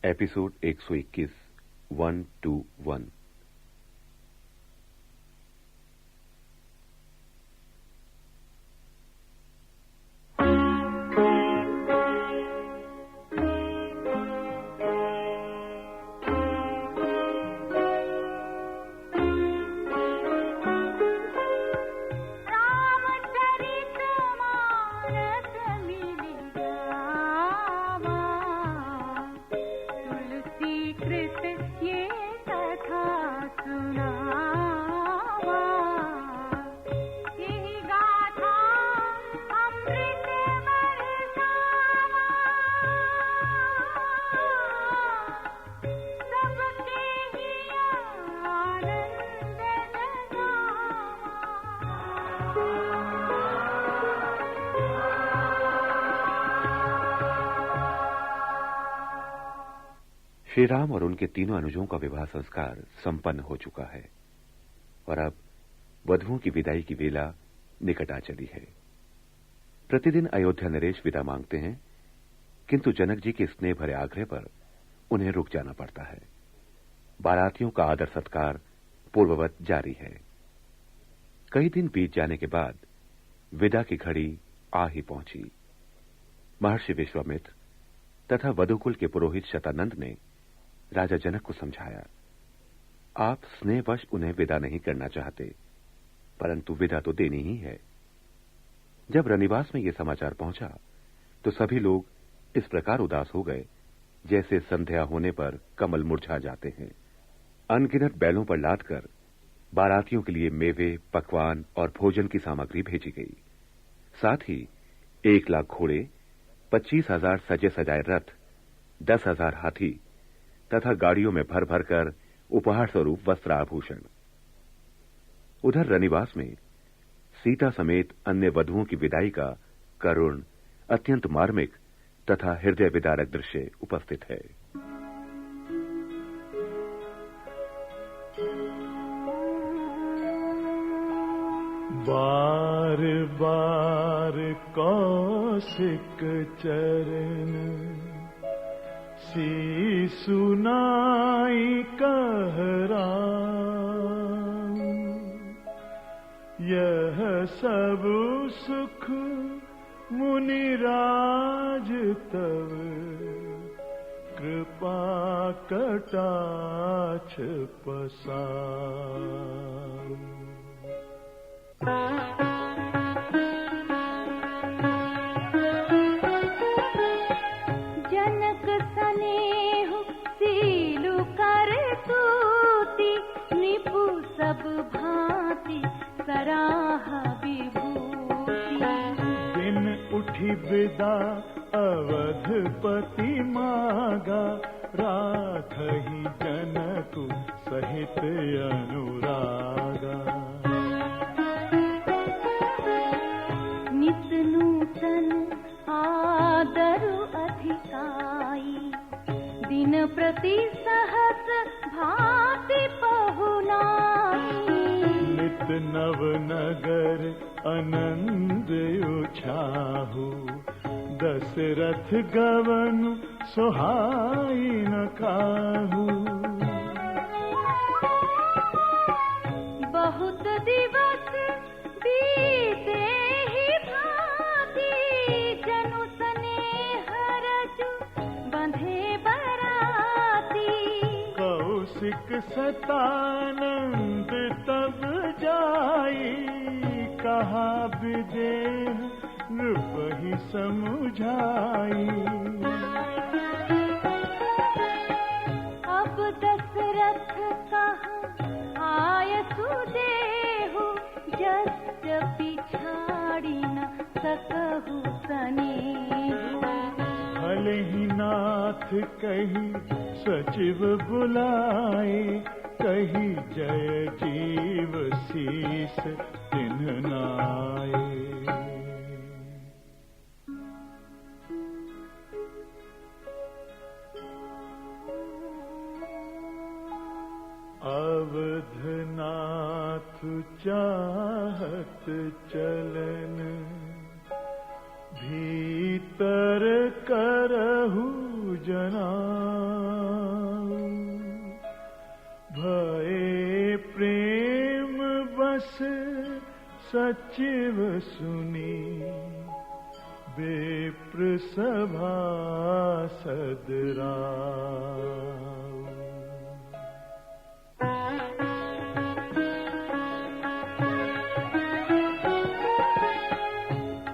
Episode 121 121। Shri Ram और उनके तीनों अनुजों का विवाह संस्कार संपन्न हो चुका है और अब वधुओं की विदाई की वेला निकट आ चली है। प्रतिदिन अयोध्या नरेश विदा मांगते हैं, किंतु जनक जी के स्नेह भरे आग्रह पर उन्हें रुक जाना पड़ता है। बारातियों का आदर सत्कार पूर्ववत जारी है। कई दिन बीत जाने के बाद विदा की घड़ी आ ही पहुंची। महर्षि विश्वामित्र तथा वधुकुल के पुरोहित शतानंद ने राजा जनक को समझाया, आप स्नेहवश उन्हें विदा नहीं करना चाहते, परंतु विदा तो देनी ही है। जब रनिवास में यह समाचार पहुंचा तो सभी लोग इस प्रकार उदास हो गए जैसे संध्या होने पर कमल मुरझा जाते हैं। अनगिनत बैलों पर लादकर बारातियों के लिए मेवे, पकवान और भोजन की सामग्री भेजी गई। साथ ही 1 लाख घोड़े, 25,000 सजे सजाए रथ, 10,000 हाथी तथा गाड़ियों में भर भर कर उपहार स्वरूप वस्त्राभूषण। उधर रनिवास में सीता समेत अन्य वधुओं की विदाई का करुण, अत्यंत मार्मिक तथा हृदय विदारक दृश्य उपस्थित है। बार बार कौशिक चरण सी सुनाई कहरा, यह सब सुख मुनिराज तव कृपा कटाक्ष पसार। जनक सनेहु सीलु कर तूती, निपु सब भांति सराह विभूति। दिन उठी विदा अवधपति मागा, राखहि जनक सहित अनुरागा। नित नूतन आदरु अधिकाई, दिन प्रति सहस भांति पहुनाई। नित नव नगर आनंद उछाहु, दशरथ गवन सोहाई न काहू। बहुत दिवस बीते ही भांति, जनु स्नेह रजु बंधे बराती। कौशिक सतानंद तब जाई, कहा विदेह नृपहि समुझाई। अब दशरथ कहाँ आयसु देहु, यद्यपि छाड़ी न सकहु सनेहु। भले ही नाथ कही सचिव बुलाए, कही जय जीव शीस तिन्ह नाए। अवधनाथ चाहत चलन, भीतर करहु जना। सचिव सुनी विप्र सभासद राव।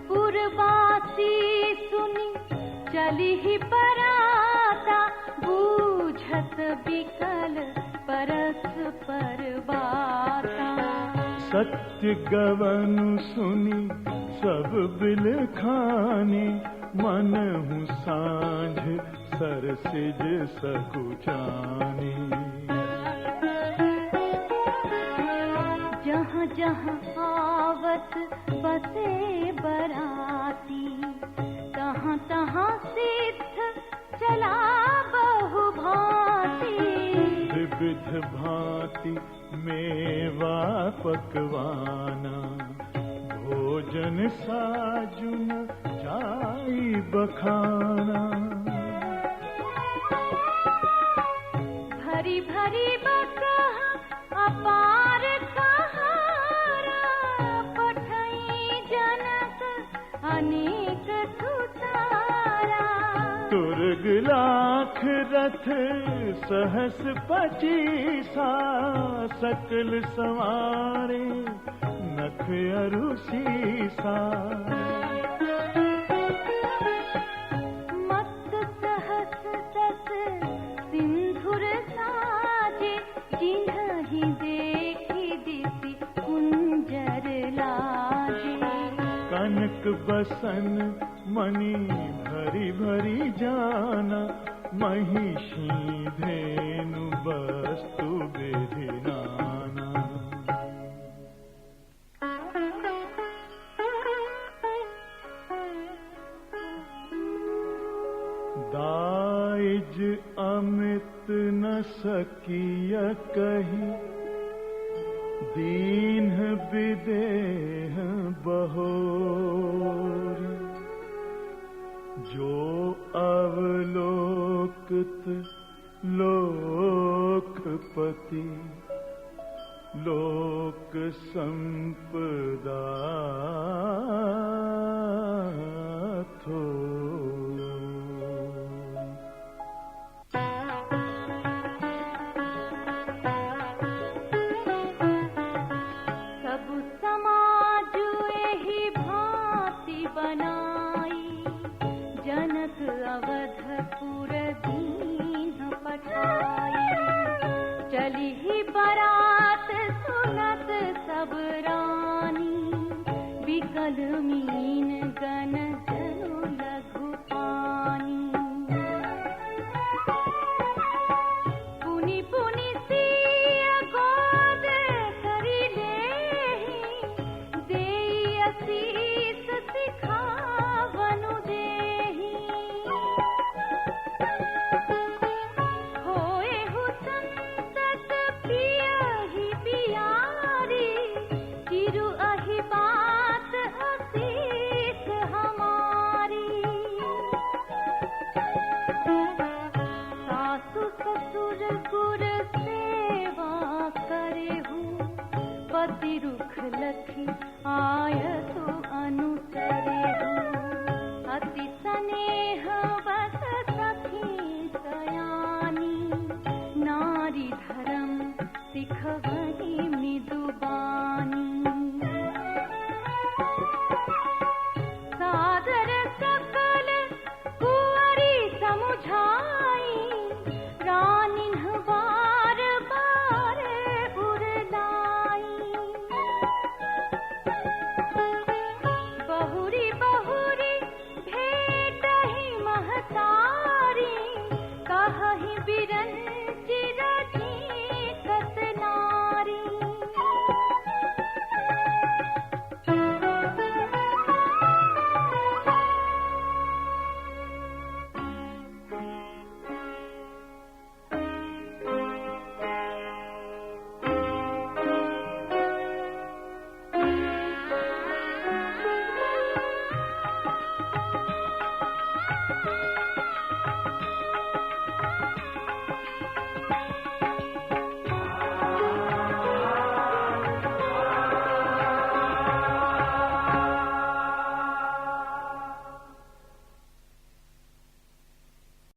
पुरवासी सुनी चली ही पराता, बूझत बिकल परस्पर बाता। सत्य गवनु सुनी सब बिल खाने, मनहु सांझ सरसिज सकुचाने। जहाँ जहाँ आवत बसे बराती, तहाँ तहाँ सिद्ध चला बहु भांति। विविध भांति मेवा पकवाना, भोजन साजुन जाई बखाना। भरी भरी बकह अपार कहारा, पठई जनक अनेक सुतारा। तुर्ग लाख रथ सहस 25, सकल सवारे नख अरु सीसा। मत सहस 10 सिंधुर साजे, जिन्हि देखी दिसि कुंजर लाजे। कनक बसन मणि भरी भरी जाना, महिषी धेनु वस्तु विधि नाना। दाइज अमित न सकिय कही, दीन विदेह बहोर। जो अवलोकित लोकपति, लोक संपदा थो। सब समाज एहि भांति बनाई, जनक अवधपुर दीन पठाई। चली ही बरात सुनत सब रानी, बिकल मीन गन जनु लघु पानी। पुनि